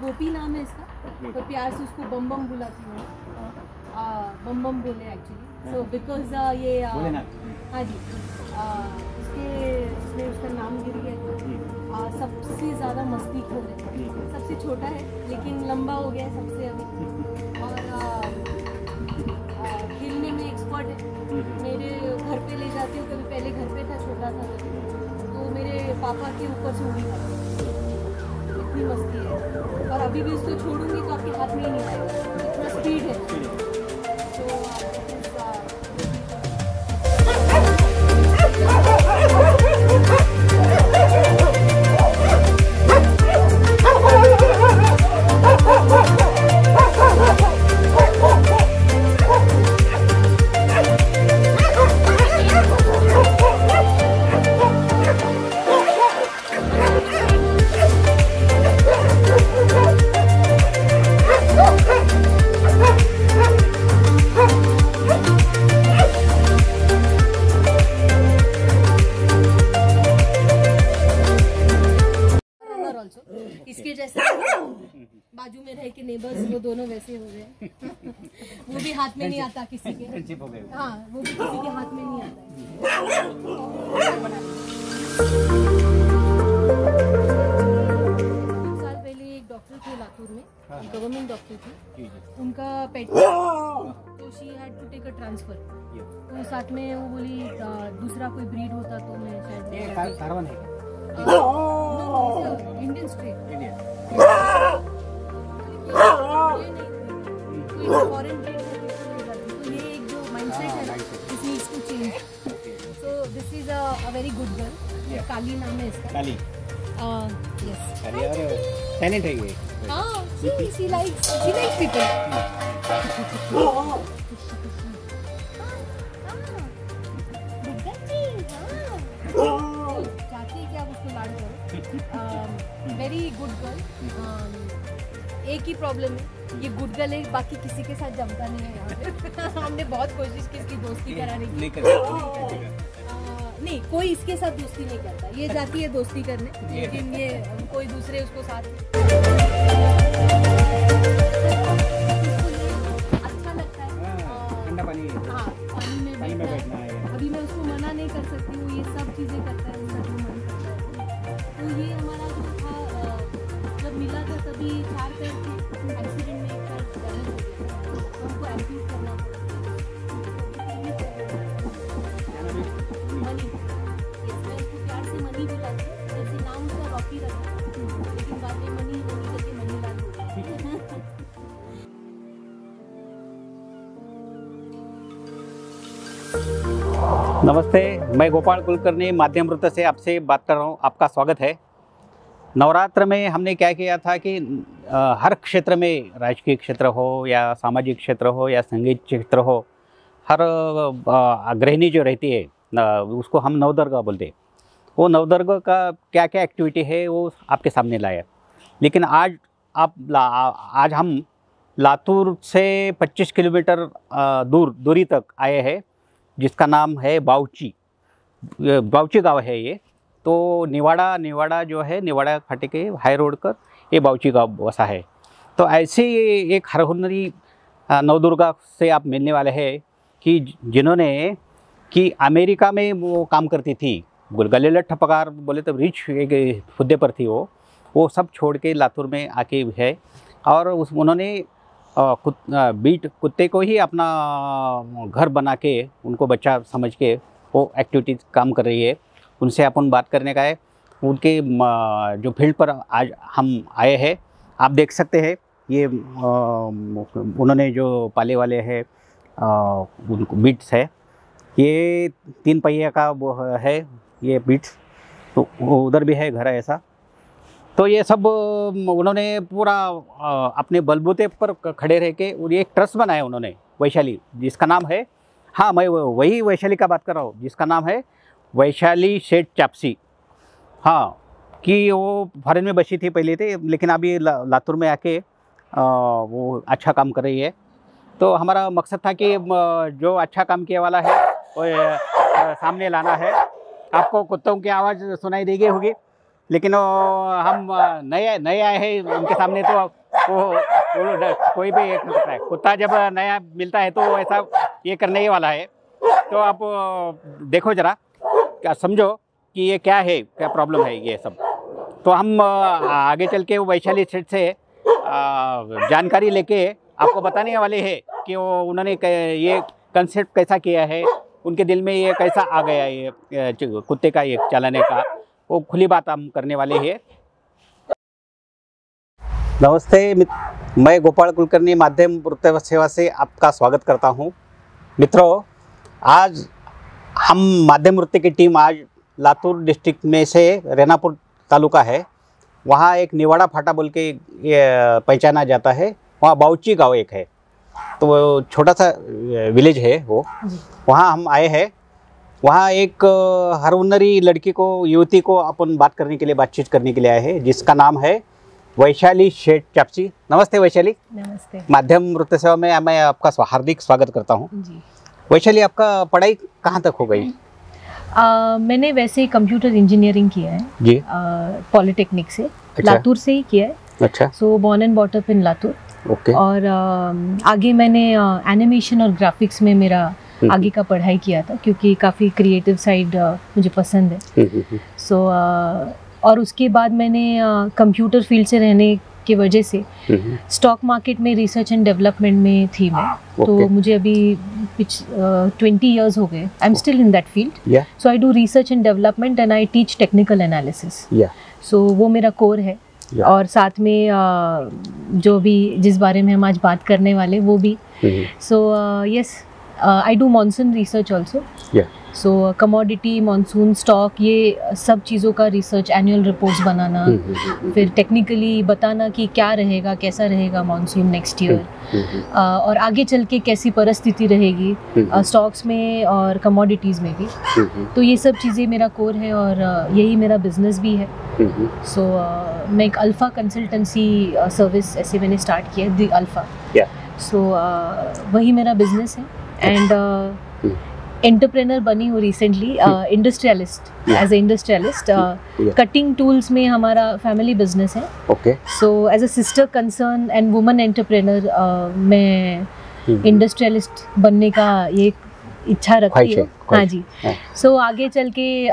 गोपी नाम है इसका, तो प्यार से उसको बम बम बुलाती हूँ। बम बम बोले एक्चुअली, सो बिकॉज ये हाँ जी, इसने उसका नाम गिर गया। सबसे ज़्यादा मस्ती खोर है, सबसे छोटा है लेकिन लंबा हो गया है सबसे अभी, और खेलने में एक्सपर्ट है। मेरे घर पे ले जाती हूँ, कभी पहले घर पे था, छोटा था तो मेरे पापा के ऊपर से उड़ी था, इतनी मस्ती है। और अभी भी इसको छोड़ूंगी तो आपके हाथ में ही नहीं आएगा, इतना स्पीड है। इसके जैसे बाजू में रह के नेबर्स, वो दोनों वैसे हो गए। वो भी हाथ में नहीं आता किसी के, हाँ वो भी किसी के हाथ में नहीं आता। कुछ साल पहले एक डॉक्टर थे लातूर में, गवर्नमेंट डॉक्टर थे, उनका पेट, तो she had to take a transfer. तो साथ में वो बोली दूसरा कोई ब्रीड होता तो मैं शायद इंडियन स्ट्रेट, फॉरेन ब्रीड, तो ये एक जो माइंडसेट है ना, this needs to change. So this is a very good girl, Kali नाम है इसका। काली, यस, काली और टैलेंट है ये। हां, she likes people. Very good girl. एक ही प्रॉब्लम है, ये गुड गर्ल है, बाकी किसी के साथ जमता नहीं है यहाँ पे। हमने बहुत कोशिश की इसकी दोस्ती कराने की, नहीं कोई इसके साथ दोस्ती नहीं करता। ये जाती है दोस्ती करने, लेकिन ये कोई दूसरे उसको साथ अच्छा लगता है। ठंडा पानी, हाँ पानी में बैठना है। अभी मैं उसको मना नहीं कर सकती हूँ, ये सब चीजें करता है, तो ये हमारा जो था, जब मिला था तभी 4 पैर के एक्सीडेंट में एक पैर डैमेज हो गया, तो हमको एम्प्यूट करना मनी। इसमें उसको प्यार से मनी बुलाते, जैसे नाम उसका रॉकी रखा, लेकिन बाद में मनी करके मनी लाल हो गया। नमस्ते, मैं गोपाल कुलकर्णी माध्यमृत से आपसे बात कर रहा हूँ। आपका स्वागत है। नवरात्र में हमने क्या किया था कि हर क्षेत्र में, राजकीय क्षेत्र हो या सामाजिक क्षेत्र हो या संगीत क्षेत्र हो, हर गृहिणी जो रहती है उसको हम नवदुर्गा बोलते हैं। वो नवदुर्गा का क्या क्या एक्टिविटी है वो आपके सामने लाया। लेकिन आज हम लातूर से 25 किलोमीटर दूरी तक आए हैं, जिसका नाम है बाउची गांव है ये। तो निवाड़ा जो है, निवाड़ा फाटे के हाई रोड कर ये बाउची गांव बसा है। तो ऐसे एक हरहुन्नरी नवदुर्गा से आप मिलने वाले हैं कि जिन्होंने कि अमेरिका में वो काम करती थी, गले लट्ठ पगार बोले तो रिच एक हुद्दे पर थी वो सब छोड़ के लातूर में आके है। और उन्होंने बीट कुत्ते को ही अपना घर बना के उनको बच्चा समझ के वो एक्टिविटीज काम कर रही है। उनसे अपन बात करने का है। उनके जो फील्ड पर आज हम आए हैं, आप देख सकते हैं ये उन्होंने जो पाले वाले हैं उनको बीट्स है, ये 3 पहिया का वो है ये बीट्स, तो उधर भी है घर ऐसा। तो ये सब उन्होंने पूरा अपने बलबूते पर खड़े रह के और ये एक ट्रस्ट बनाया उन्होंने वैशाली, जिसका नाम है, हाँ मैं वही वैशाली का बात कर रहा हूँ, जिसका नाम है वैशाली शेठ चापसी। हाँ, कि वो फॉरेन में बसी थी पहले थे, लेकिन अभी लातूर में आके वो अच्छा काम कर रही है। तो हमारा मकसद था कि जो अच्छा काम किया वाला है वो सामने लाना है। आपको कुत्तों की आवाज़ सुनाई देगी होगी, लेकिन हम नए आए हैं उनके सामने, तो वो कोई भी एक सकता है। कुत्ता जब नया मिलता है तो ऐसा ये करने ही वाला है। तो आप देखो ज़रा, क्या समझो कि ये क्या है, क्या प्रॉब्लम है ये सब। तो हम आगे चल के वैशाली सेठ से जानकारी लेके आपको बताने वाले हैं कि वो उन्होंने ये कंसेप्ट कैसा किया है, उनके दिल में ये कैसा आ गया ये कुत्ते का ये चलाने का, वो खुली बात हम करने वाले हैं। नमस्ते, मैं गोपाल कुलकर्णी माध्यम वृत्त सेवा से आपका स्वागत करता हूं। मित्रों, आज हम माध्यम वृत्त की टीम आज लातूर डिस्ट्रिक्ट में से रेनापुर तालुका है, वहाँ एक निवाड़ा फाटा बोल के ये पहचाना जाता है, वहाँ बाउची गांव एक है, तो वो छोटा सा विलेज है वो, वहाँ हम आए हैं। वहाँ एक हरहुन्नरी लड़की को, युवती को अपन बात करने के लिए, बातचीत करने के लिए आए हैं, जिसका नाम है वैशाली शेठ चापसी। नमस्ते वैशाली। नमस्ते। माध्यम वृत्त सेवा में मैं आपका हार्दिक स्वागत करता हूँ। वैशाली, आपका पढ़ाई कहाँ तक हो गई? मैंने वैसे कंप्यूटर इंजीनियरिंग किया है जी, पॉलिटेक्निक से। अच्छा। लातूर से ही किया है। अच्छा। So born and bought up in Latur. Okay. और आगे मैंने एनिमेशन और ग्राफिक्स में मेरा आगे का पढ़ाई किया था, क्योंकि काफ़ी क्रिएटिव साइड मुझे पसंद है। सो और उसके बाद मैंने कंप्यूटर फील्ड से रहने की वजह से स्टॉक मार्केट में रिसर्च एंड डेवलपमेंट में थी मैं। तो मुझे अभी 20 years हो गए। I am still in that field. So I do research and development and I teach technical analysis. So वो मेरा कोर है। और साथ में जो भी जिस बारे में हम आज बात करने वाले वो भी। So yes, I do monsoon research also. So commodity, monsoon, stock, ये सब चीज़ों का रिसर्च, एनुअल रिपोर्ट्स बनाना, फिर टेक्निकली बताना कि क्या रहेगा, कैसा रहेगा मॉनसून नेक्स्ट ईयर, और आगे चल के कैसी परिस्थिति रहेगी स्टॉक्स में और कमोडिटीज़ में भी। तो ये सब चीज़ें मेरा कोर है और यही मेरा बिजनेस भी है। सो मैं एक अल्फ़ा कंसल्टेंसी सर्विस ऐसे मैंने स्टार्ट किया है, दी अल्फ़ा। सो वही मेरा बिजनेस है। एंड एंटरप्रेनर बनी हूँ recently, industrialist, as a industrialist. Cutting tools में हमारा फैमिली बिजनेस है। Okay. So as a sister concern and woman entrepreneur मैं इंडस्ट्रियलिस्ट बनने का ये इच्छा रखती हूँ। हाँ जी। सो आगे चल के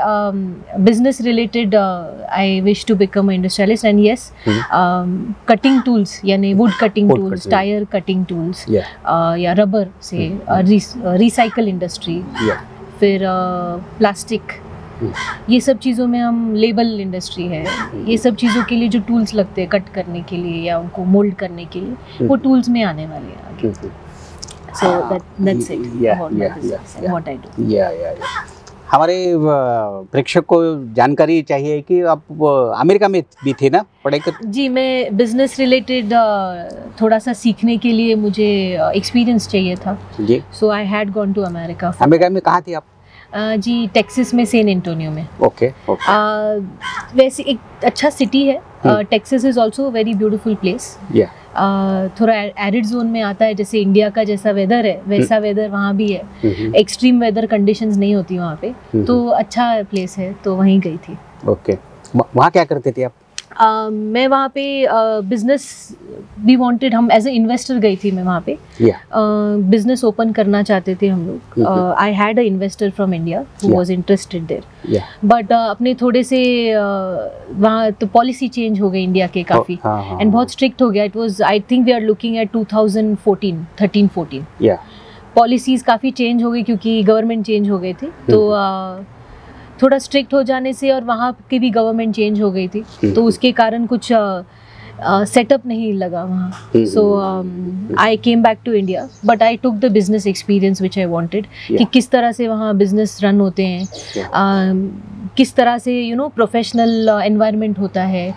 business related I wish to become industrialist. And yes, cutting tools यानी wood cutting tools, tyre cutting tools, या रबर से रिसाइकल इंडस्ट्री, फिर प्लास्टिक, ये सब चीज़ों में हम, लेबल इंडस्ट्री है, ये सब चीज़ों के लिए जो टूल्स लगते हैं कट करने के लिए या उनको मोल्ड करने के लिए, वो टूल्स में आने वाले हैं आगे। So that's it. About my business and what I do. हमारे प्रेक्षक को जानकारी चाहिए कि आप अमेरिका में भी थे ना पढ़ाई कर? जी, मैं बिजनेस रिलेटेड थोड़ा सा सीखने के लिए मुझे एक्सपीरियंस चाहिए था जी। So I had gone to America. America में कहाँ थी आप? जी, टेक्सास में, सैन एंटोनियो में। ओके। वैसे एक अच्छा सिटी है। Texas is also very beautiful place. थोड़ा एरिड जोन में आता है, जैसे इंडिया का जैसा वेदर है वैसा वेदर वहाँ भी है। एक्सट्रीम वेदर कंडीशंस नहीं होती वहाँ पे, तो अच्छा प्लेस है, तो वहीं गई थी। ओके। वहाँ क्या करते थे आप? मैं वहाँ पे बिजनेस वी वांटेड, हम एज ए इन्वेस्टर गई थी मैं वहाँ पे, बिजनेस ओपन करना चाहते थे हम लोग। I had a investor from India who was interested there, but अपने थोड़े से वहाँ तो पॉलिसी चेंज हो गई इंडिया के काफ़ी, एंड बहुत स्ट्रिक्ट हो गया। It was, I think we are looking at 2013-14 policies काफ़ी चेंज हो गई क्योंकि गवर्नमेंट चेंज हो गई थी, तो थोड़ा स्ट्रिक्ट हो जाने से, और वहाँ की भी गवर्नमेंट चेंज हो गई थी, तो उसके कारण कुछ सेटअप नहीं लगा वहाँ। So I came back to India, but I took the business experience which I wanted, कि किस तरह से वहाँ बिजनेस रन होते हैं, किस तरह से प्रोफेशनल एनवायरनमेंट होता है,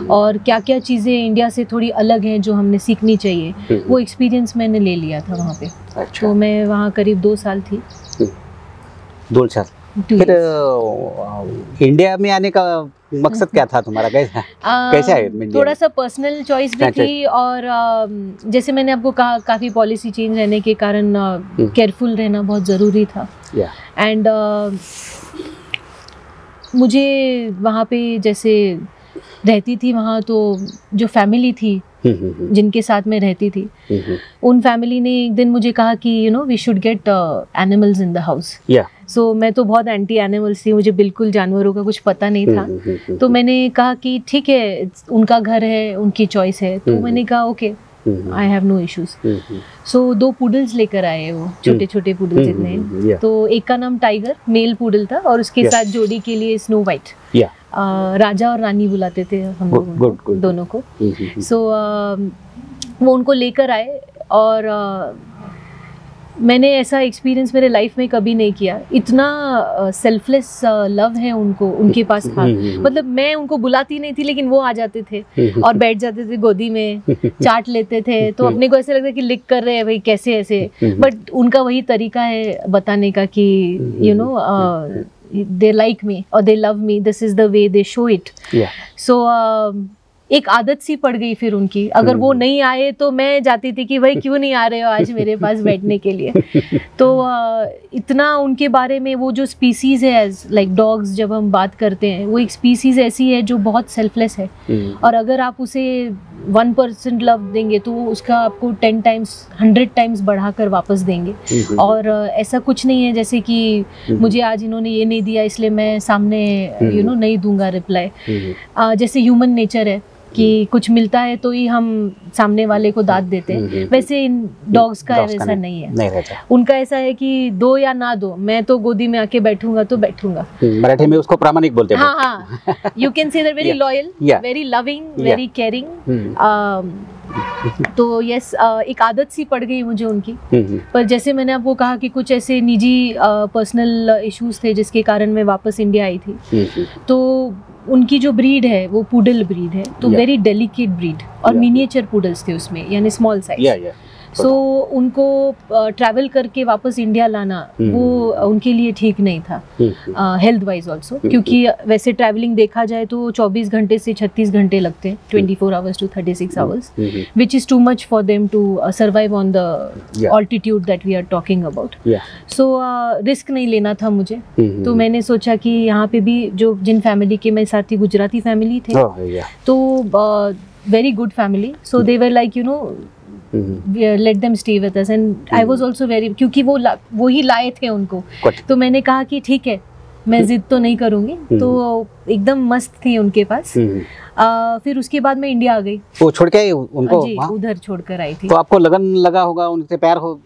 और क्या क्या चीज़ें इंडिया से थोड़ी अलग हैं जो हमने सीखनी चाहिए, वो एक्सपीरियंस मैंने ले लिया था वहाँ पे। अच्छा। तो मैं वहाँ करीब 2 साल थी। 2 साल। फिर इंडिया में आने का मकसद क्या था तुम्हारा? कैसे आए इंडिया? थोड़ा सा पर्सनल चॉइस भी थी, और जैसे मैंने आपको कहा, काफ़ी पॉलिसी चेंज रहने के कारण केयरफुल रहना बहुत ज़रूरी था। एंड मुझे वहाँ पे जैसे रहती थी वहाँ, तो जो फैमिली थी जिनके साथ मैं रहती थी, उन फैमिली ने एक दिन मुझे कहा कि we should get animals in the house. So मैं तो बहुत एंटी एनिमल्स थी, मुझे बिल्कुल जानवरों का कुछ पता नहीं था। तो मैंने कहा कि ठीक है, उनका घर है, उनकी चॉइस है, तो मैंने कहा okay, I have no issues. So 2 poodles लेकर आए, वो छोटे छोटे पुडल्स इतने। तो एक का नाम टाइगर, मेल पुडल था, और उसके साथ जोड़ी के लिए स्नो वाइट। राजा और रानी बुलाते थे हम लोग दोनों को। सो वो उनको लेकर आए, और मैंने ऐसा एक्सपीरियंस मेरे लाइफ में कभी नहीं किया। इतना सेल्फलेस लव है उनको, उनके पास था। मतलब मैं उनको बुलाती नहीं थी, लेकिन वो आ जाते थे और बैठ जाते थे गोदी में, चाट लेते थे। तो अपने को ऐसे लगता है कि लिक कर रहे हैं भाई, कैसे ऐसे, बट उनका वही तरीका है बताने का कि they like me or they love me, this is the way they show it. So एक आदत सी पड़ गई फिर उनकी। अगर वो नहीं आए तो मैं जाती थी कि भाई क्यों नहीं आ रहे हो आज मेरे पास बैठने के लिए। तो इतना उनके बारे में, वो जो स्पीसीज़ है एज लाइक डॉग्स, जब हम बात करते हैं, वो एक स्पीसीज़ ऐसी है जो बहुत सेल्फलेस है, और अगर आप उसे 1% लव देंगे तो उसका आपको 10 टाइम्स 100 टाइम्स बढ़ाकर वापस देंगे। और ऐसा कुछ नहीं है जैसे कि मुझे आज इन्होंने ये नहीं दिया इसलिए मैं सामने नहीं दूंगा रिप्लाई। जैसे ह्यूमन नेचर है कि कुछ मिलता है तो ही हम सामने वाले को दाद देते हैं, वैसे इन डॉग्स का ऐसा नहीं है। नहीं रहता। उनका ऐसा है कि दो या ना दो, मैं तो गोदी में आके बैठूंगा तो बैठूंगा। मराठी में उसको प्रामाणिक बोलते हैं। हाँ, you can say very loyal, very loving, very caring. तो यस, एक आदत सी पड़ गई मुझे उनकी। पर जैसे मैंने आपको कहा कि कुछ ऐसे निजी पर्सनल इश्यूज थे जिसके कारण मैं वापस इंडिया आई थी। तो उनकी जो ब्रीड है वो पुडल ब्रीड है, तो वेरी डेलिकेट ब्रीड, और मिनिएचर पुडल्स थे उसमें, यानी स्मॉल साइज। सो उनको ट्रैवल करके वापस इंडिया लाना वो उनके लिए ठीक नहीं था, हेल्थ वाइज ऑल्सो, क्योंकि वैसे ट्रैवलिंग देखा जाए तो 24 घंटे से 36 घंटे लगते हैं, 24 hours to 36 hours, which is too much for them to survive on the altitude that we are talking about. So risk नहीं लेना था मुझे। तो मैंने सोचा कि यहाँ पे भी जो जिन फैमिली के मेरे साथ थी, गुजराती फैमिली थे, तो very good family. So they were like let them stay with us, and I was also very, क्योंकि वो ही लाए थे उनको, तो मैंने कहा कि ठीक है, मैं जिद तो नहीं करूंगी। तो एकदम मस्त थी उनके पास। फिर उसके बाद मैं इंडिया आ गई। वो छोड़ के आई उनको? जी, उधर छोड़कर आई थी। तो आपको लगन लगा होगा, उनसे प्यार हो,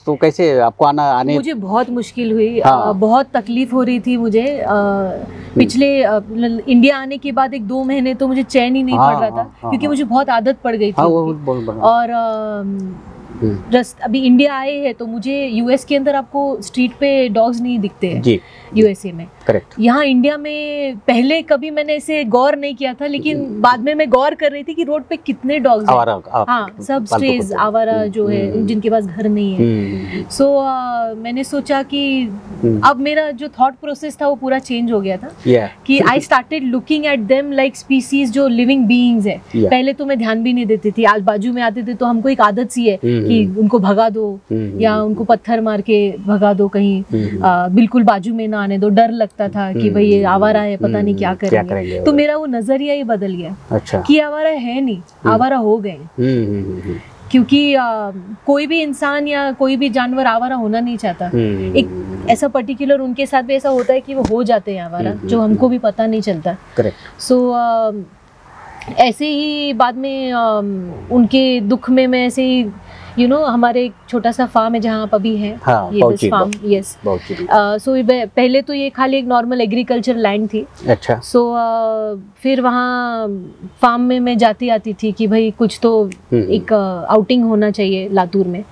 तो कैसे आपको आने? मुझे बहुत मुश्किल हुई। बहुत तकलीफ हो रही थी मुझे। पिछले इंडिया आने के बाद 1-2 महीने तो मुझे चैन ही नहीं पड़ रहा था, क्योंकि मुझे बहुत आदत पड़ गई थी। और अभी इंडिया आए हैं तो मुझे यूएस के अंदर आपको स्ट्रीट पे डॉग्स नहीं दिखते हैं यूएसए में। करेक्ट। यहाँ इंडिया में पहले कभी मैंने ऐसे गौर नहीं किया था, लेकिन बाद में मैं गौर कर रही थी कि रोड पे कितने डॉग्स हैं। हाँ, सब स्ट्रेज, आवारा जो है, जिनके पास घर नहीं है। सो मैंने सोचा कि अब मेरा जो थॉट प्रोसेस था वो पूरा चेंज हो गया था, कि I started looking at them like species जो लिविंग बीइंग्स है। पहले तो मैं ध्यान भी नहीं देती थी, आज बाजू में आते थे तो हमको एक आदत सी है कि उनको भगा दो या उनको पत्थर मार के भगा दो कहीं, बिल्कुल बाजू में ना आने दो। डर लगता था कि भाई ये आवारा है, पता नहीं क्या करेंगे। तो मेरा वो नजरिया ही बदल गया। अच्छा। कि आवारा है नहीं, आवारा हो गए। क्योंकि कोई भी इंसान या कोई भी जानवर आवारा होना नहीं चाहता। एक ऐसा पर्टिकुलर उनके साथ भी ऐसा होता है कि वो हो जाते हैं आवारा, जो हमको भी पता नहीं चलता। सो ऐसे ही बाद में उनके दुख में मैं ऐसे ही हमारे एक छोटा सा फार्म है जहाँ आप अभी हैं। हाँ, ये दिस फार्म, यस। सो पहले तो ये खाली एक नॉर्मल एग्रीकल्चर लैंड थी। अच्छा। सो फिर वहाँ फार्म में मैं जाती आती थी कि भाई कुछ तो एक आउटिंग होना चाहिए लातूर में।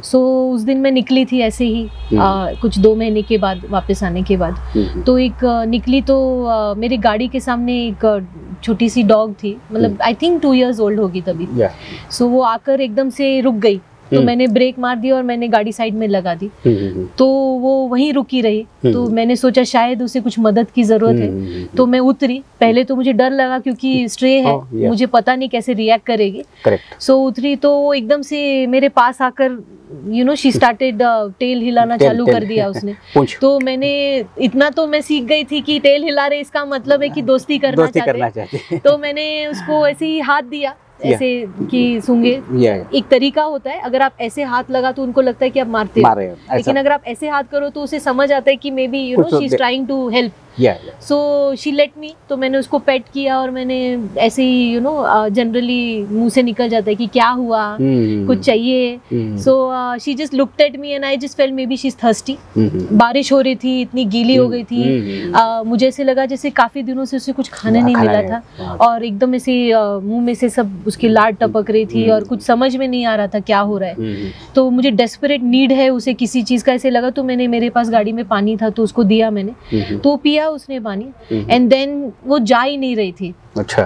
सो उस दिन मैं निकली थी ऐसे ही कुछ 2 महीने के बाद वापस आने के बाद। तो एक निकली तो मेरी गाड़ी के सामने एक छोटी सी डॉग थी, मतलब आई थिंक 2 years ओल्ड होगी तभी। सो वो आकर एकदम से रुक गई। तो मैंने ब्रेक मार दिया और मैंने गाड़ी साइड में लगा दी। तो वो वहीं रुकी रही। तो मैंने सोचा शायद उसे कुछ मदद की जरूरत है। तो मैं उतरी। पहले तो मुझे डर लगा क्योंकि स्ट्रे है, मुझे पता नहीं कैसे रिएक्ट करेगी। सो उतरी तो वो एकदम से मेरे पास आकर शी स्टार्टेड टेल हिलाना चालू कर दिया उसने। तो मैंने इतना तो मैं सीख गई थी कि टेल हिला रहे इसका मतलब है कि दोस्ती करना चाहते। तो मैंने उसको ऐसे ही हाथ दिया, ऐसे कि सूंघे। एक तरीका होता है, अगर आप ऐसे हाथ लगा तो उनको लगता है कि आप मारते हो, लेकिन अगर आप ऐसे हाथ करो तो उसे समझ आता है कि maybe she is trying to help. So she let me. तो मैंने उसको पेट किया और मैंने ऐसे ही जनरली मुंह से निकल जाता है कि क्या हुआ, कुछ चाहिए। So she just looked at me and I just felt may be she is thirsty. बारिश हो रही थी, इतनी गीली हो गई थी। मुझे ऐसे लगा जैसे काफी दिनों से उसे कुछ खाने नहीं मिला था और एकदम ऐसे मुंह में से सब उसकी लार टपक रही थी और कुछ समझ में नहीं आ रहा था क्या हो रहा है। तो मुझे डेस्परेट नीड है उसे किसी चीज का ऐसे लगा। तो मैंने, मेरे पास गाड़ी में पानी था तो उसको दिया मैंने, तो पिया उसने पानी। एंड देन वो जा ही नहीं रही थी। अच्छा।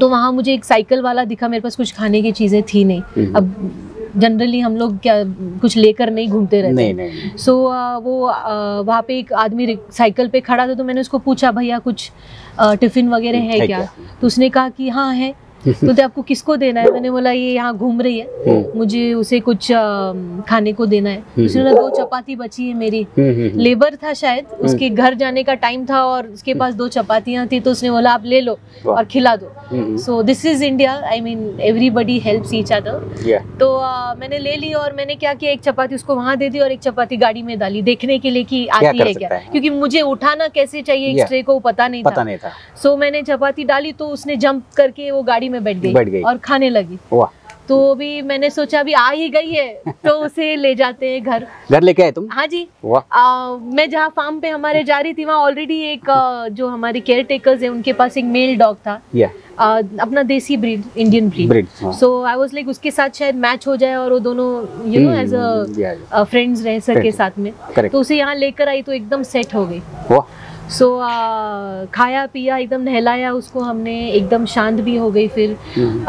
तो वहां मुझे एक साइकिल वाला दिखा, मेरे पास कुछ खाने की चीजें थी नहीं। अब जनरली हम लोग क्या कुछ लेकर नहीं घूमते रहते। नहीं। सो वो वहाँ पे एक आदमी साइकिल पे खड़ा था। तो मैंने उसको पूछा भैया कुछ टिफिन वगैरह है क्या? तो उसने कहा कि हाँ है। तो आपको किसको देना है? मैंने बोला ये यहाँ घूम रही है, मुझे उसे कुछ खाने को देना है। उसने बोला 2 चपाती बची है मेरी। लेबर था शायद, उसके घर जाने का टाइम था और उसके पास 2 चपातियां थी। तो उसने बोला आप ले लो और खिला दो। सो this is India, I mean everybody helps each other. तो मैंने ले ली और मैंने क्या किया, एक चपाती उसको वहां दे दी और एक चपाती गाड़ी में डाली, देखने के लिए कि आती है क्या, क्योंकि मुझे उठाना कैसे चाहिए एक स्ट्रे को पता नहीं था। सो मैंने चपाती डाली तो उसने जंप करके वो गाड़ी में बैठ गई और खाने लगी। तो अभी मैंने सोचा अभी आ ही गई है तो उसे ले जाते हैं घर लेके आए तुम? हाँ जी। मैं जहाँ फार्म पे हमारे जा रही थी वहाँ ऑलरेडी एक जो हमारे केयर टेकर्स है उनके पास एक मेल डॉग था। अपना देसी breed, Indian breed. So I was like उसके साथ शायद मैच हो जाए और वो दोनों एज अ फ्रेंड्स रह सके साथ में। तो उसे यहाँ लेकर आई तो एकदम सेट हो गई। सो खाया पिया, एकदम नहलाया उसको हमने, एकदम शांत भी हो गई। फिर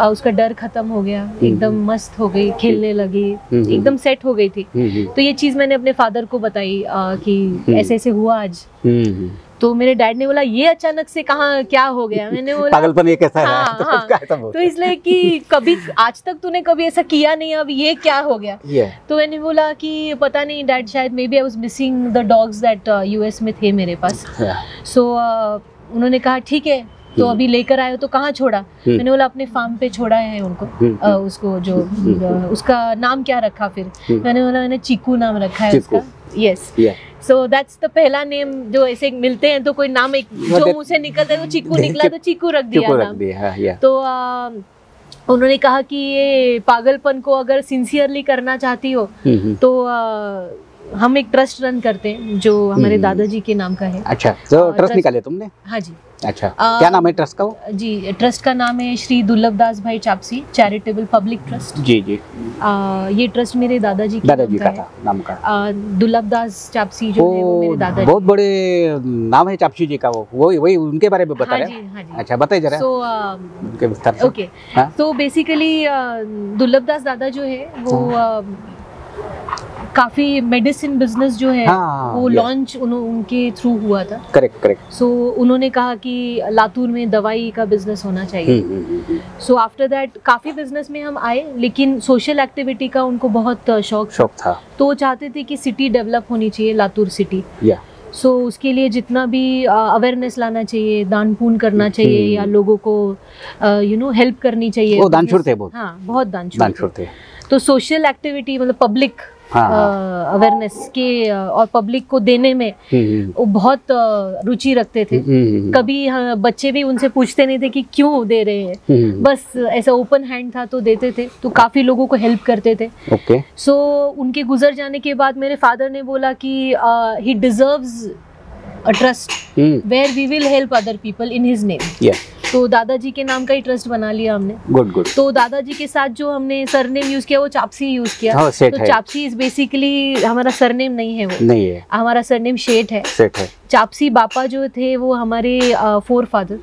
उसका डर खत्म हो गया, एकदम मस्त हो गई, खेलने लगी, एकदम सेट हो गई थी। तो ये चीज मैंने अपने फादर को बताई कि ऐसे ऐसे हुआ आज। तो मेरे डैड ने बोला ये अचानक से कहाँ क्या हो गया? मैंने बोला पागलपन ये कैसा है? हाँ। तो इसलिए कि कभी आज तक तूने कभी ऐसा किया नहीं, अब ये क्या हो गया? तो मैंने बोला कि पता नहीं डैड, शायद maybe I was missing the dogs that US में थे मेरे पास। सो उन्होंने कहा ठीक है तो अभी लेकर आए हो तो कहाँ छोड़ा? मैंने बोला अपने फार्म पे छोड़ा है उनको। उसको जो उसका नाम क्या रखा? फिर मैंने बोला मैंने चीकू नाम रखा है उसका। यस। सो दैट्स द पहला नेम जो ऐसे मिलते हैं तो कोई नाम एक जो मुंह से निकलता है वो चीकू निकला तो चीकू रख दिया नाम। तो उन्होंने कहा कि ये पागलपन को अगर सिंसियरली करना चाहती हो तो हम एक ट्रस्ट रन करते हैं जो हमारे दादाजी के नाम का है। अच्छा, तो ट्रस्ट निकाले तुमने? हाँ जी। अच्छा, क्या नाम है ट्रस्ट का? वो जी, ट्रस्ट का नाम है श्री दुर्लभ दास भाई चापसी चैरिटेबल पब्लिक ट्रस्ट। जी जी। ये ट्रस्ट मेरे दादाजी का नाम का। दुर्लभ दास चापसी जो है वो मेरे दादाजी। बहुत बड़े नाम है चापसी जी का। वो वही उनके बारे में बता रहे हैं? हाँ जी। अच्छा, बताइए जरा। उनके विस्तार से। ओके, तो बेसिकली दुर्लभ दास दादा जो है वो काफ़ी मेडिसिन बिजनेस जो है वो लॉन्च उनके थ्रू हुआ था। करेक्ट। सो उन्होंने कहा कि लातूर में दवाई का बिजनेस होना चाहिए। सो आफ्टर दैट काफ़ी बिजनेस में हम आए, लेकिन सोशल एक्टिविटी का उनको बहुत शौक था। तो वो चाहते थे कि सिटी डेवलप होनी चाहिए, लातूर सिटी। सो उसके लिए जितना भी अवेयरनेस लाना चाहिए, दान पुण्य करना चाहिए, या लोगों को हेल्प करनी चाहिए। वो दानशूर थे बहुत। हाँ, बहुत दानशूर थे। तो सोशल एक्टिविटी मतलब पब्लिक अवेयरनेस के और पब्लिक को देने में वो बहुत रुचि रखते थे। कभी बच्चे भी उनसे पूछते नहीं थे कि क्यों दे रहे हैं, बस ऐसा ओपन हैंड था तो देते थे। तो काफी लोगों को हेल्प करते थे। सो उनके गुजर जाने के बाद मेरे फादर ने बोला कि he deserves a trust where we will help other people in his name. तो दादाजी के नाम का ही ट्रस्ट बना लिया हमने। गुड। तो दादाजी के साथ जो हमने सरनेम यूज किया वो चापसी यूज किया। तो चापसी इज बेसिकली हमारा सरनेम नहीं है, वो नहीं है, हमारा सरनेम शेठ है। चापसी बापा जो थे वो हमारे फोर फादर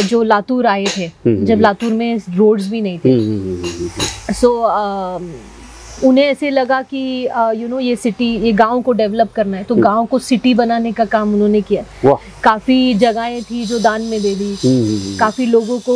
जो लातूर आए थे जब लातूर में रोड्स भी नहीं थे। सो उन्हें ऐसे लगा कि ये सिटी, ये गांव को डेवलप करना है, तो गांव को सिटी बनाने का काम उन्होंने किया। काफी जगहें थी जो दान में दे दी। काफी लोगों को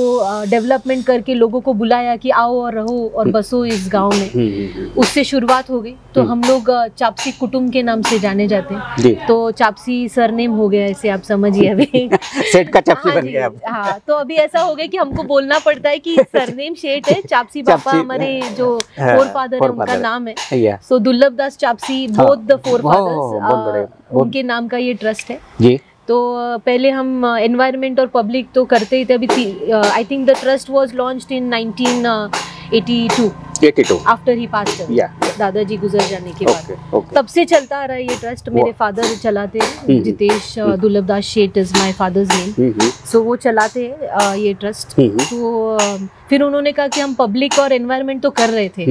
डेवलपमेंट करके लोगों को बुलाया कि आओ और रहो और बसो इस गांव में। उससे शुरुआत हो गई। तो हम लोग चापसी कुटुंब के नाम से जाने जाते हैं। तो चापसी सरनेम हो गया, ऐसे आप समझिए अभी सेठ का चापसी बन गया। हाँ, तो अभी ऐसा हो गया कि हमको बोलना पड़ता है कि सरनेम शेठ है, चापसी बापा हमारे जो फोर फादर है उनका नाम है। सो दुर्लभ दास चापसी, बोथ द फोर फादर्स, उनके नाम का ये ट्रस्ट है जी। तो पहले हम एनवायरनमेंट और पब्लिक तो करते ही थे। अभी I think the trust was launched in 1982 after he passed away, दादाजी गुजर जाने के बाद। तब से चलता आ रहा है ये ट्रस्ट। मेरे फादर चलाते हैं, जितेश दुर्लभ दास Sheth is my father's name. सो वो चलाते हैं ये ट्रस्ट। तो फिर उन्होंने कहा कि हम पब्लिक और एनवायरनमेंट तो कर रहे थे,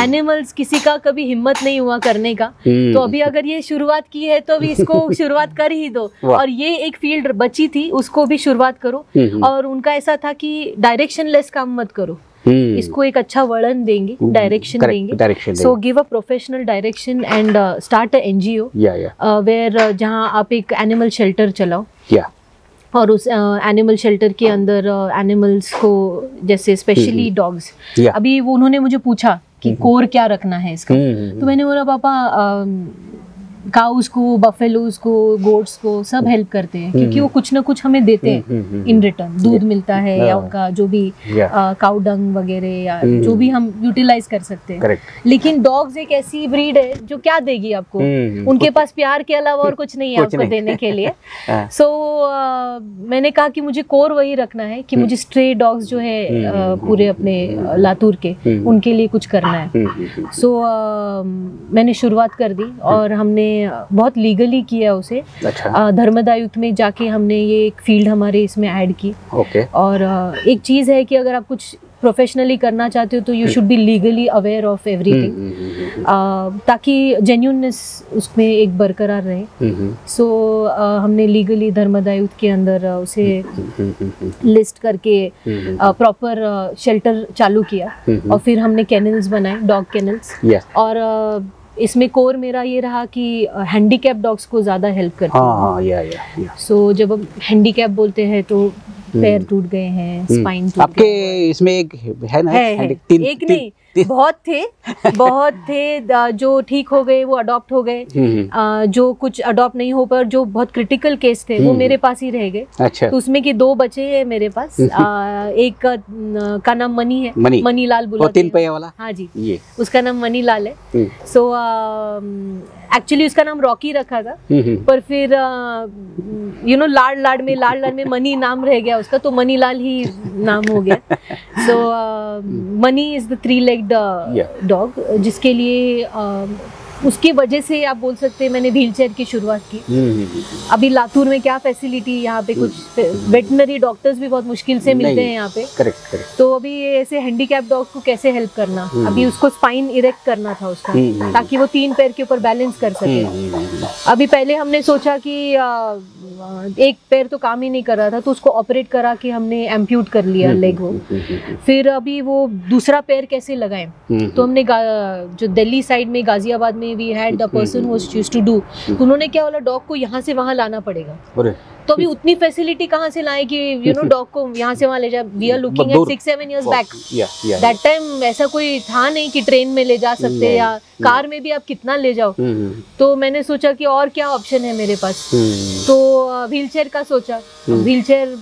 एनिमल्स किसी का कभी हिम्मत नहीं हुआ करने का, तो अभी अगर ये शुरुआत की है तो अभी इसको शुरुआत कर ही दो। और ये एक फील्ड बची थी, उसको भी शुरुआत करो। और उनका ऐसा था कि डायरेक्शन लेस काम मत करो, इसको एक अच्छा वर्णन देंगे, डायरेक्शन देंगे। So give a professional direction and start a NGO where जहां आप एक एनिमल शेल्टर चलाओ। और उस एनिमल शेल्टर के अंदर एनिमल्स को, जैसे स्पेशली डॉग्स, अभी वो उन्होंने मुझे पूछा कि कोर क्या रखना है इसका। तो मैंने बोला पापा काउस को, बफेलोज को, गोट्स को सब हेल्प करते हैं, क्योंकि वो कुछ ना कुछ हमें देते हैं इन रिटर्न। दूध मिलता है या उनका जो भी काउ डंग वगैरह या जो भी हम यूटिलाइज कर सकते हैं। लेकिन डॉग्स एक ऐसी ब्रीड है जो क्या देगी आपको, उनके पास प्यार के अलावा और कुछ नहीं है आपको देने के लिए। सो मैंने कहा कि मुझे कोर वही रखना है कि मुझे स्ट्रे डॉग्स जो है पूरे अपने लातूर के, उनके लिए कुछ करना है। सो मैंने शुरुआत कर दी और हमने बहुत लीगली किया उसे। धर्मदायुक्त में जाके हमने ये एक फील्ड हमारे इसमें ऐड की। और एक चीज़ है कि अगर आप कुछ प्रोफेशनली करना चाहते हो तो you should be legally aware of everything, ताकि जेन्युइननेस उसमें एक बरकरार रहे। सो हमने लीगली धर्मदायुक्त के अंदर उसे लिस्ट करके प्रॉपर शेल्टर चालू किया। और फिर हमने केनल्स बनाए, डॉग केनल्स। और इसमें कोर मेरा ये रहा कि हैंडीकैप डॉग्स को ज़्यादा हेल्प करते हैं। सो जब हम हैंडीकैप बोलते हैं तो पैर टूट गए हैं, स्पाइन टूट आपके इसमें एक है ना, एक नहीं बहुत थे जो ठीक हो गए, वो अडॉप्ट हो गए। जो कुछ अडॉप्ट नहीं हो पर जो बहुत क्रिटिकल केस थे वो मेरे पास ही रह गए। अच्छा। तो उसमें की 2 बचे हैं मेरे पास। एक का नाम मनी है, मनी लाल बुलाते हैं। 3 पहिया वाला। हाँ जी, ये उसका नाम मनी लाल है। सो एक्चुअली उसका नाम रॉकी रखा था, पर फिर लाड में मनी नाम रह गया उसका, तो मनी लाल ही नाम हो गया। So Money is the 3-legged dog, जिसके लिए उसकी वजह से आप बोल सकते हैं मैंने व्हील चेयर की शुरुआत की। अभी लातूर में क्या फैसिलिटी, यहाँ पे कुछ वेटनरी डॉक्टर्स भी बहुत मुश्किल से मिलते हैं यहाँ पे। करेक्ट। तो अभी ऐसे हैंडीकैप डॉग को कैसे हेल्प करना, अभी उसको स्पाइन इरेक्ट करना था उसका, ताकि वो 3 पैर के ऊपर बैलेंस कर सके। अभी पहले हमने सोचा कि एक पैर तो काम ही नहीं कर रहा था, तो उसको ऑपरेट करा के हमने एम्प्यूट कर लिया लेग वो। फिर अभी वो दूसरा पैर कैसे लगाएं, तो हमने जो दिल्ली साइड में गाजियाबाद में we had the person who used to do, उन्होंने क्या बोला डॉग को यहाँ से वहाँ लाना पड़ेगा। तो अभी उतनी फैसिलिटी कहाँ से लाए कि यू नो डॉग को यहाँ से वहाँ ले जाए। We are looking at 6-7 years back, that time ऐसा कोई था नहीं कि ट्रेन में ले जा सकते या कार में भी आप कितना ले जाओ। तो मैंने सोचा कि और क्या ऑप्शन है मेरे पास, तो व्हील चेयर का सोचा। व्हील चेयर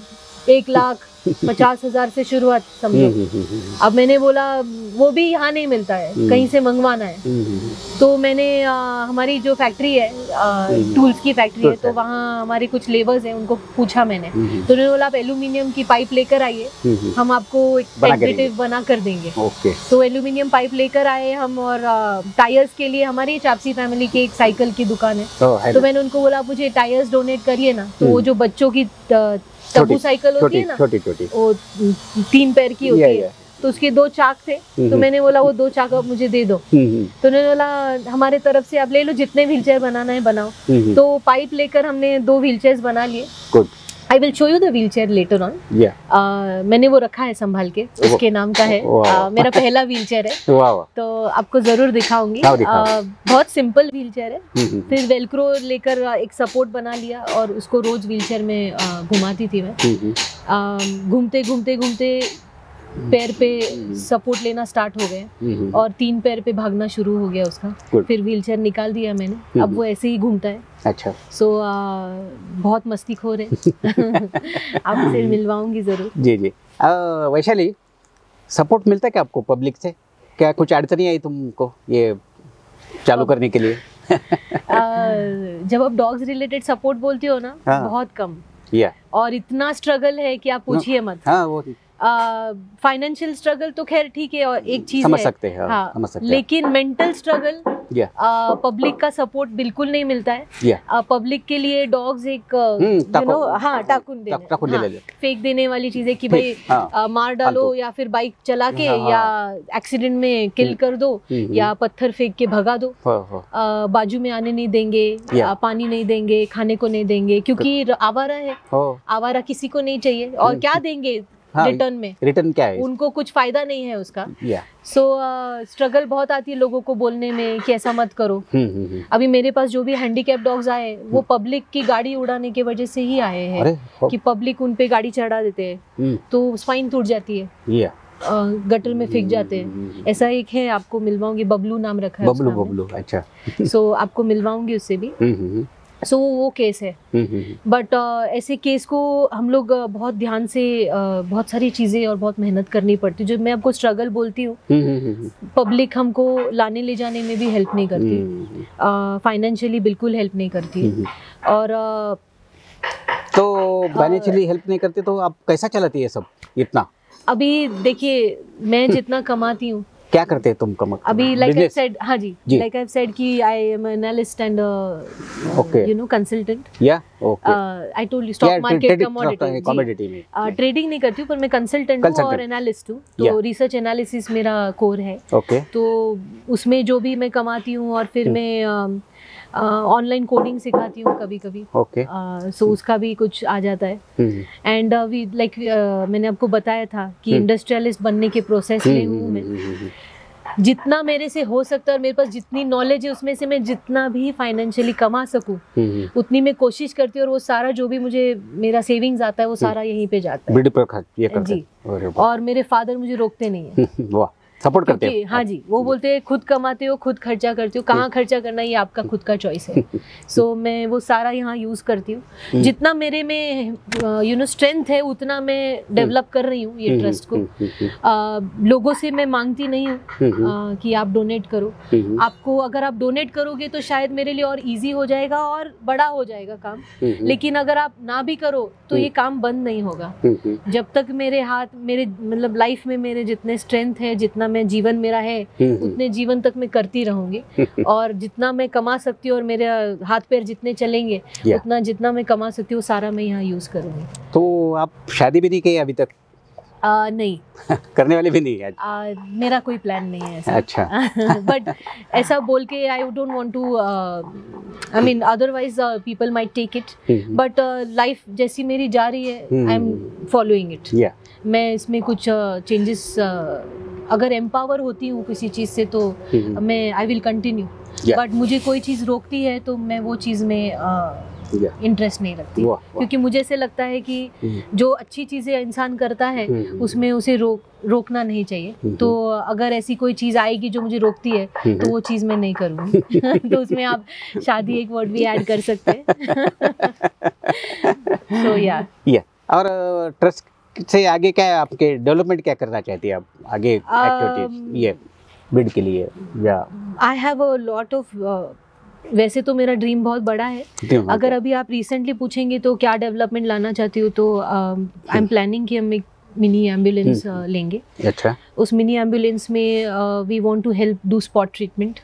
1,50,000 से शुरुआत समझो। अब मैंने बोला वो भी यहाँ नहीं मिलता है, कहीं से मंगवाना है। तो मैंने हमारी जो फैक्ट्री है, टूल्स की फैक्ट्री है, तो वहाँ हमारे कुछ लेबर्स हैं, उनको पूछा मैंने। तो उन्होंने बोला आप एल्यूमिनियम की पाइप लेकर आइए, हम आपको एक टेंटेटिव बना कर देंगे। तो एल्यूमिनियम पाइप लेकर आए हम, और टायर्स के लिए हमारी चापसी फैमिली की एक साइकिल की दुकान है, तो मैंने उनको बोला मुझे टायर्स डोनेट करिए ना। तो वो जो बच्चों की तबू साइकिल होती है ना, छोटी वो 3 पैर की होती है, तो उसके 2 चाक थे। तो मैंने बोला वो 2 चाक आप मुझे दे दो। तो उन्होंने बोला हमारे तरफ से आप ले लो, जितने व्हील चेयर बनाना है बनाओ। तो पाइप लेकर हमने 2 व्हील चेयर्स बना लिए। I will show you the wheel chair later on. मैंने वो रखा है संभाल के, उसके नाम का है। मेरा पहला व्हील चेयर है, तो आपको जरूर दिखाऊंगी। बहुत सिंपल व्हील चेयर है। फिर वेलक्रो लेकर एक सपोर्ट बना लिया, और उसको रोज व्हील चेयर में घुमाती थी मैं। घूमते घूमते घूमते पैर पे सपोर्ट लेना स्टार्ट हो गए, और 3 पैर पे भागना शुरू हो गया उसका। फिर व्हीलचेयर निकाल दिया मैंने, अब वो ऐसे ही घूमता है। अच्छा। सो बहुत मस्तीखोर है। आपसे मिलवाऊंगी जरूर। जी। वैशाली, सपोर्ट मिलता है क्या आपको पब्लिक से? क्या कुछ अड़चनी आई तुमको ये चालू करने के लिए? जब आप डॉग्स रिलेटेड सपोर्ट बोलती हो ना, बहुत कम, और इतना स्ट्रगल है कि आप पूछिए मत। वो फाइनेंशियल स्ट्रगल तो खैर ठीक है, और एक चीज समझ है, सकते हैं, हाँ, समझ सकते हैं। लेकिन मेंटल स्ट्रगल, पब्लिक का सपोर्ट बिल्कुल नहीं मिलता है। पब्लिक के लिए डॉग्स एक यू नो, हाँ, टाकुन देने, फेंक देने वाली चीजें कि भाई मार डालो, या फिर बाइक चला के या एक्सीडेंट में किल कर दो, या पत्थर फेंक के भगा दो। बाजू में आने नहीं देंगे, पानी नहीं देंगे, खाने को नहीं देंगे, क्योंकि आवारा है, आवारा किसी को नहीं चाहिए। और क्या देंगे रिटर्न में? रिटर्न क्या है? उनको कुछ फायदा नहीं है उसका। सो स्ट्रगल बहुत आती है लोगों को बोलने में कि ऐसा मत करो। अभी मेरे पास जो भी हैंडीकैप डॉग्स आए, वो पब्लिक की गाड़ी उड़ाने की वजह से ही आए हैं, कि पब्लिक उन पे गाड़ी चढ़ा देते हैं, तो स्पाइन टूट जाती है, गटर में फेंक जाते हैं। ऐसा एक है, आपको मिलवाऊंगी, बबलू नाम रखा है, बबलू। अच्छा। सो आपको मिलवाऊंगी उससे भी। सो वो केस है। बट ऐसे केस को हम लोग बहुत ध्यान से, बहुत सारी चीज़ें और बहुत मेहनत करनी पड़ती है। जो मैं आपको स्ट्रगल बोलती हूँ, पब्लिक हमको लाने ले जाने में भी हेल्प नहीं करती, फाइनेंशियली बिल्कुल हेल्प नहीं करती। और तो फाइनेंशियली हेल्प नहीं करती, तो आप कैसा चलाती है सब इतना? अभी देखिए, मैं जितना कमाती हूँ, क्या करते हैं तुम कम? अभी लाइक आई सेड, हाँ जी, लाइक आई सेड कि I am analyst and you know consultant. I told you stock market, commodity में ट्रेडिंग नहीं करती हूँ, पर मैं कंसल्टेंट हूँ और एनालिस्ट हूँ। तो रिसर्च एनालिसिस मेरा कोर है। तो उसमें जो भी मैं कमाती हूँ, और फिर मैं ऑनलाइन कोडिंग सिखाती हूँ कभी कभी। सो उसका भी कुछ आ जाता है। एंड वी लाइक, मैंने आपको बताया था कि इंडस्ट्रियलिस्ट बनने के प्रोसेस में हूँ मैं। जितना मेरे से हो सकता है, और मेरे पास जितनी नॉलेज है, उसमें से मैं जितना भी फाइनेंशियली कमा सकूं, उतनी मैं कोशिश करती हूँ। और वो सारा जो भी मुझे मेरा सेविंग्स आता है, वो सारा यहीं पे जाता है। जी। और मेरे फादर मुझे रोकते नहीं है, सपोर्ट करते हैं। हाँ जी, वो बोलते हैं खुद कमाते हो, खुद खर्चा करते हो, कहाँ खर्चा करना ये आपका खुद का चॉइस है। सो मैं वो सारा यहाँ यूज करती हूँ। जितना मेरे में यू नो स्ट्रेंथ है, उतना मैं डेवलप कर रही हूँ ये ट्रस्ट को। लोगों से मैं मांगती नहीं हूँ कि आप डोनेट करो। आपको अगर आप डोनेट करोगे तो शायद मेरे लिए और ईजी हो जाएगा और बड़ा हो जाएगा काम। लेकिन अगर आप ना भी करो तो ये काम बंद नहीं होगा। जब तक मेरे हाथ, मेरे मतलब लाइफ में मेरे जितने स्ट्रेंथ है, जितना मैं जीवन मेरा है उतने जीवन तक मैं करती रहूंगी। और जितना मैं कमा सकती हूँ और मेरे हाथ पैर जितने चलेंगे उतना जितना मैं कमा सकती हूँ सारा मैं यहाँ यूज करूंगी। तो आप शादी भी नहीं की अभी तक? नहीं करने वाले भी नहीं है? मेरा कोई प्लान नहीं है ऐसा। अच्छा। बट ऐसा बोल के I don't want to, I mean otherwise people might take it, but life जैसी मेरी जा रही है आई एम फॉलोइंग इट। मैं इसमें कुछ चेंजेस अगर एम्पावर होती हूँ किसी चीज़ से तो मैं आई विल कंटिन्यू, बट मुझे कोई चीज़ रोकती है तो मैं वो चीज़ में इंटरेस्ट नहीं रखती, क्योंकि मुझे ऐसे लगता है कि जो अच्छी चीज़ें इंसान करता है उसमें उसे रोकना नहीं चाहिए। तो अगर ऐसी कोई चीज़ आएगी जो मुझे रोकती है तो वो चीज़ मैं नहीं करूँगी। तो उसमें आप शादी एक वर्ड भी ऐड कर सकते हैं। So yeah. और ट्रस्ट से आगे क्या आपके डेवलपमेंट क्या करना चाहती है आप आगे एक्टिविटीज ये बिल्ड के लिए? या I have a lot of, वैसे तो मेरा ड्रीम बहुत बड़ा है। अगर अभी आप रिसेंटली पूछेंगे तो क्या डेवलपमेंट लाना चाहती हूँ, तो आई एम प्लानिंग कि हम एक मिनी एम्बुलेंस लेंगे। अच्छा। उस मिनी एम्बुलेंस में we want to help do spot treatment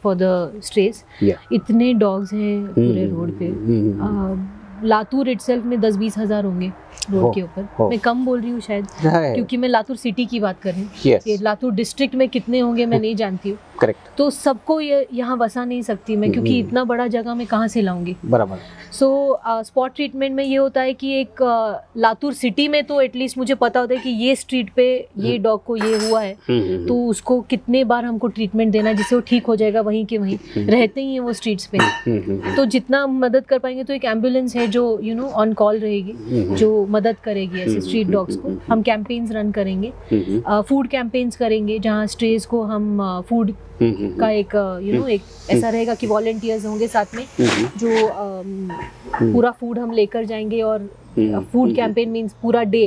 for the stress. इतने डॉग्स हैं पूरे रोड पे, लातूर इटसेल्फ में 10-20 हज़ार होंगे रोड के ऊपर। मैं कम बोल रही हूँ शायद क्योंकि मैं लातूर सिटी की बात कर रही हूँ। लातूर डिस्ट्रिक्ट में कितने होंगे मैं नहीं जानती हूँ। करेक्ट। तो सबको ये यहाँ बसा नहीं सकती मैं, क्योंकि इतना बड़ा जगह मैं कहाँ से लाऊंगी। बराबर। सो स्पॉट ट्रीटमेंट में ये होता है कि एक लातूर सिटी में तो एटलीस्ट मुझे पता होता है कि ये स्ट्रीट पे ये डॉग को ये हुआ है, तो उसको कितने बार हमको ट्रीटमेंट देना है जिससे वो ठीक हो जाएगा वहीं के वहीं। रहते ही हैं वो स्ट्रीट्स पे, तो जितना मदद कर पाएंगे। तो एक एम्बुलेंस है जो ऑन कॉल रहेगी, जो मदद करेगी ऐसे स्ट्रीट डॉग्स को। हम कैंपेन्स रन करेंगे, फूड कैंपेन्स करेंगे जहाँ स्ट्रेस को हम फूड का एक एक ऐसा रहेगा कि वॉलंटियर्स होंगे साथ में जो पूरा फूड हम लेकर जाएंगे। और फूड कैंपेन मींस पूरा डे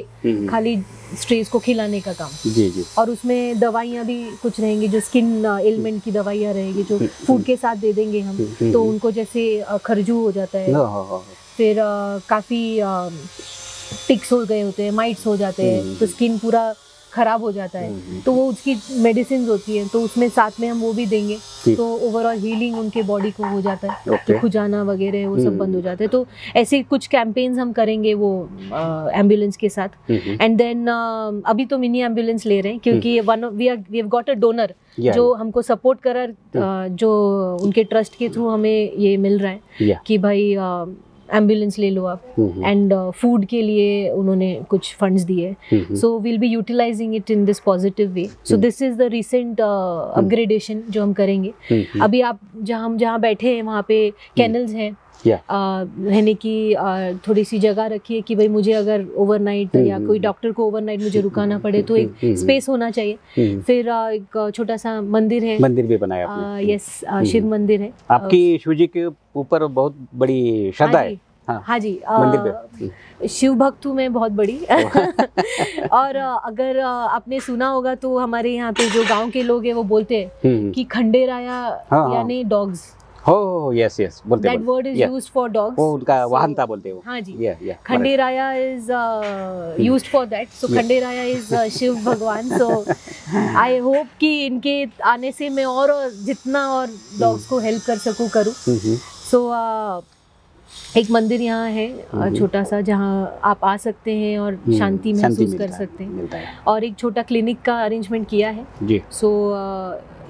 खाली स्ट्रेस को खिलाने का काम। जी। और उसमें दवाइयाँ भी कुछ रहेंगी, जो स्किन एलिमेंट की दवाइयाँ रहेगी जो फूड के साथ दे देंगे हम। तो उनको जैसे खरजू हो जाता है, फिर काफ़ी टिक्स हो गए होते हैं, माइट्स हो जाते हैं, तो स्किन पूरा खराब हो जाता है, तो वो उसकी मेडिसिन होती है, तो उसमें साथ में हम वो भी देंगे। तो ओवरऑल हीलिंग उनके बॉडी को हो जाता है, तो खुजाना वगैरह वो सब बंद हो जाता है। तो ऐसे कुछ कैंपेन्स हम करेंगे वो एम्बुलेंस के साथ। एंड देन अभी तो मिनी एम्बुलेंस ले रहे हैं क्योंकि we have got a donor जो हमको सपोर्ट कर, जो उनके ट्रस्ट के थ्रू हमें ये मिल रहा है कि भाई एम्बुलेंस ले लो आप। एंड फूड के लिए उन्होंने कुछ फंड्स दिए, so will be utilising it in this positive way. So this is the recent upgradation जो हम करेंगे। अभी आप जहाँ बैठे हैं वहाँ पे कैनल्स हैं, रहने की थोड़ी सी जगह रखिए कि भाई मुझे अगर ओवरनाइट या कोई डॉक्टर को ओवरनाइट मुझे रुकाना पड़े तो एक स्पेस होना चाहिए। फिर एक छोटा सा मंदिर है, मंदिर भी बनाया आपने? यस, शिव मंदिर है। आपकी शिवजी के ऊपर बहुत बड़ी श्रद्धा है। हाँ जी, शिव भक्त हूँ मैं बहुत बड़ी। और अगर आपने सुना होगा तो हमारे यहाँ पे जो गांव के लोग हैं वो बोलते हैं कि खंडेराया यानी डॉग्स। हो यस बोलते हैं। That word is used for dogs. वो उनका वाहन था बोलते हो। हाँ जी। Khanderaya is used for that. So Khanderaya is Shiv भगवान. So I hope कि इनके आने से मैं और जितना और डॉग्स को हेल्प कर सकूँ करूँ। So एक मंदिर यहाँ है छोटा सा जहाँ आप आ सकते हैं और शांति महसूस कर सकते हैं। और एक छोटा क्लिनिक का अरेंजमेंट किया है जी। सो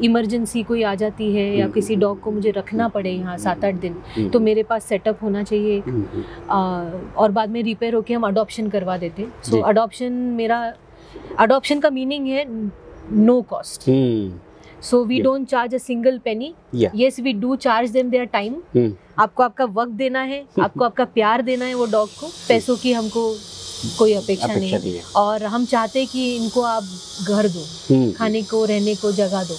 इमरजेंसी कोई आ जाती है या किसी डॉग को मुझे रखना पड़े यहाँ 7-8 दिन, तो मेरे पास सेटअप होना चाहिए। और बाद में रिपेयर होके हम अडॉप्शन करवा देते हैं। सो अडॉप्शन का मीनिंग है no cost. So we don't charge a single penny. Yes, we do charge them their time. आपको आपका वक्त देना है, आपको आपका प्यार देना है वो डॉग को। पैसों की हमको कोई अपेक्षा नहीं है। और हम चाहते हैं कि इनको आप घर दो, खाने को रहने को जगह दो,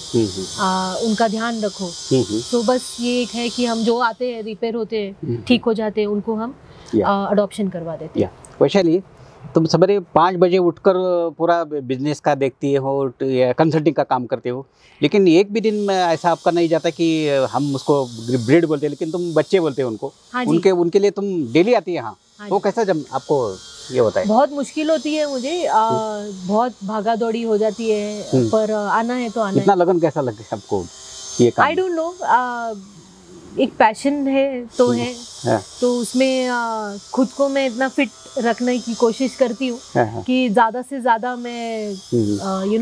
उनका ध्यान रखो। तो बस ये एक है कि हम जो आते हैं रिपेयर होते हैं ठीक हो जाते हैं, उनको हम अडॉप्शन करवा देते हैं। वैशाली, तुम सवेरे 5 बजे उठकर पूरा बिजनेस का देखती हो या कंसल्टिंग का काम करते हो, लेकिन एक भी दिन में ऐसा आपका नहीं जाता कि हम उसको ब्रीड बोलते हैं लेकिन तुम बच्चे बोलते हो उनको। हाँ, उनके लिए तुम डेली आती है यहाँ। हाँ, तो कैसा जब आपको ये होता है? बहुत मुश्किल होती है मुझे, बहुत भागा दौड़ी हो जाती है, पर आना है तो आना है। इतना लगन कैसा लगे आपको ये काम? आई डोंट नो, एक पैशन है तो है, तो उसमें खुद को मैं इतना फिट रखने की कोशिश करती हूँ कि ज़्यादा से ज़्यादा मैं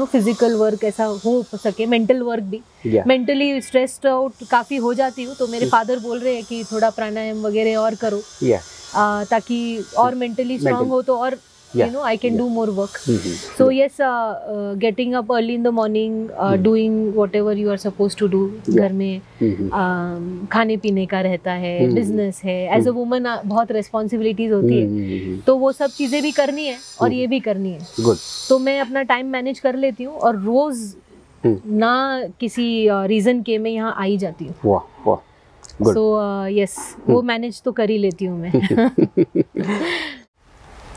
फिजिकल वर्क ऐसा हो सके, मेंटल वर्क भी। मेंटली स्ट्रेस्ड आउट काफ़ी हो जाती हूँ, तो मेरे फादर बोल रहे हैं कि थोड़ा प्राणायाम वगैरह और करो, ताकि और मेंटली स्ट्रांग हो तो और I can do more work. So yes, getting up early in the morning, doing whatever you are supposed to do. घर में खाने पीने का रहता है, बिजनेस है, एज अ वुमन बहुत रिस्पॉन्सिबिलिटीज होती है, तो वो सब चीज़ें भी करनी है और ये भी करनी है। Good. तो मैं अपना टाइम मैनेज कर लेती हूँ और रोज ना किसी रीजन के मैं यहाँ आ ही जाती हूँ। वाह वाह, सो यस, वो मैनेज तो कर ही लेती हूँ मैं।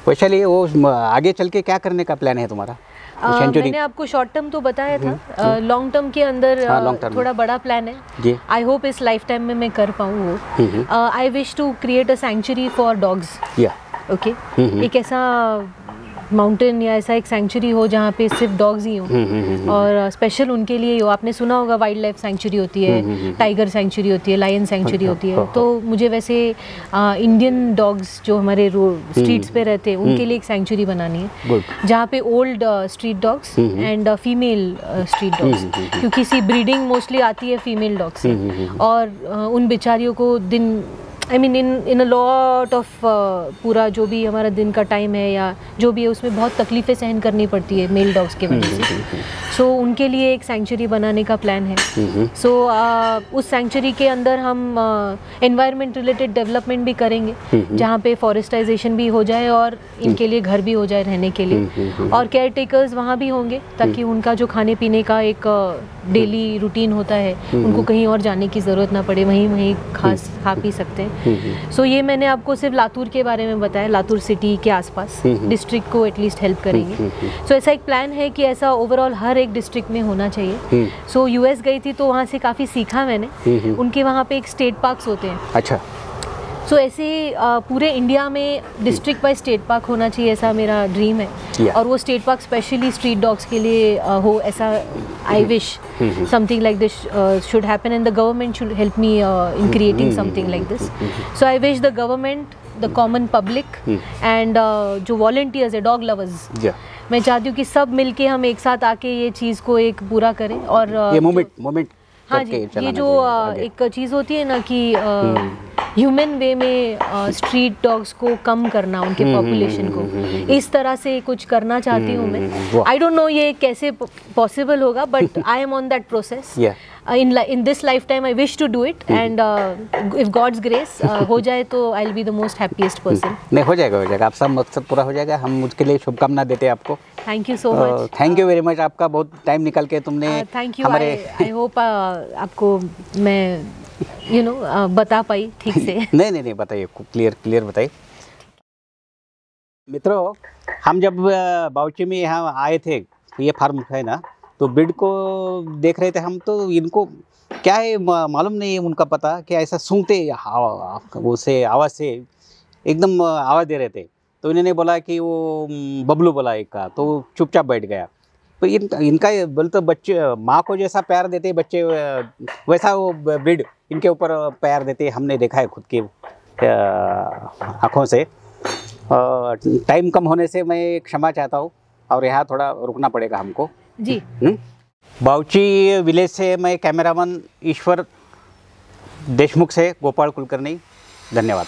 वैशाली, वो आगे चल के क्या करने का प्लान है तुम्हारा? मैंने आपको शॉर्ट टर्म तो बताया था, लॉन्ग टर्म के अंदर थोड़ा बड़ा प्लान है। आई होप इस लाइफ टाइम में मैं कर पाऊँ वो। I wish to create a sanctuary for dogs. Okay, एक ऐसा माउंटेन या ऐसा एक सैंक्चुरी हो जहाँ पे सिर्फ डॉग्स ही हों और स्पेशल उनके लिए हो। आपने सुना होगा वाइल्ड लाइफ सैंक्चुरी होती है, टाइगर सैंक्चुरी होती है, लायन सैंक्चुरी होती है, तो मुझे वैसे इंडियन डॉग्स जो हमारे स्ट्रीट्स पे रहते हैं उनके लिए एक सैंक्चुरी बनानी है, जहाँ पे old street dogs and female street dogs, क्योंकि सी ब्रीडिंग मोस्टली आती है फीमेल डॉग्स से, और उन बेचारियों को दिन इन अ लॉट ऑफ पूरा जो भी हमारा दिन का टाइम है या जो भी है उसमें बहुत तकलीफ़ें सहन करनी पड़ती है मेल डॉग्स के वजह से। सो उनके लिए एक सैंक्चुरी बनाने का प्लान है। सो उस सैंक्चुरी के अंदर हम एनवायरनमेंट रिलेटेड डेवलपमेंट भी करेंगे, जहाँ पे फॉरेस्टाइजेशन भी हो जाए और इनके लिए घर भी हो जाए रहने के लिए, और केयर टेकर्स वहाँ भी होंगे ताकि उनका जो खाने पीने का एक डेली रूटीन होता है उनको कहीं और जाने की ज़रूरत ना पड़े, वहीं खा पी सकते हैं। सो ये मैंने आपको सिर्फ लातूर के बारे में बताया, लातूर सिटी के आसपास डिस्ट्रिक्ट को एटलीस्ट हेल्प करेंगे। सो ऐसा एक प्लान है कि ऐसा ओवरऑल हर एक डिस्ट्रिक्ट में होना चाहिए। सो यूएस गई थी तो वहाँ से काफ़ी सीखा मैंने, उनके वहाँ पे एक स्टेट पार्क्स होते हैं। अच्छा। सो ऐसे पूरे इंडिया में डिस्ट्रिक्ट वाइज स्टेट पार्क होना चाहिए, ऐसा मेरा ड्रीम है। और वो state park specially street dogs के लिए हो, ऐसा I wish something like this should happen and the government should help me in creating something like this. So I wish the government, the common public and जो volunteers है, dog lovers, मैं चाहती हूँ कि सब मिलके हम एक साथ आके ये चीज़ को एक पूरा करें। और ये मोमेंट हाँ जी, ये जो एक चीज़ होती है ना कि ह्यूमन वे में स्ट्रीट डॉग्स को कम करना, उनके पॉपुलेशन को, इस तरह से कुछ करना चाहती हूँ मैं। आई डोंट नो ये कैसे पॉसिबल होगा, but I am on that process. in this lifetime I wish to do it, and if God's grace हो जाए तो I'll be the most happiest person। नहीं, हो जाएगा, आप सब मकसद पूरा हो जाएगा। हम उसके लिए शुभकामना देते हैं आपको। Thank you so much. Thank you very much, आपका बहुत टाइम निकाल के तुमने थैंक यू। आई होप आपको मैं बता पाई ठीक से। नहीं बताइए, क्लियर बताइए। मित्रों, हम जब बाउची में यहाँ आए थे, ये फार्म है ना, तो ब्रीड को देख रहे थे हम, तो इनको क्या है मालूम नहीं है उनका पता, कि ऐसा सूंघते उसे आवाज़ से एकदम आवाज़ दे रहे थे। तो इन्होंने बोला कि वो बबलू बोला एक का, तो चुपचाप बैठ गया। तो इनका बोलते बच्चे माँ को जैसा प्यार देते बच्चे, वैसा वो ब्रीड इनके ऊपर प्यार देते, हमने देखा है खुद की आँखों से। टाइम कम होने से मैं क्षमा चाहता हूँ, और यहाँ थोड़ा रुकना पड़ेगा हमको जी। बाउची विलेज से मैं कैमरामैन ईश्वर देशमुख से गोपाल कुलकर्णी, धन्यवाद।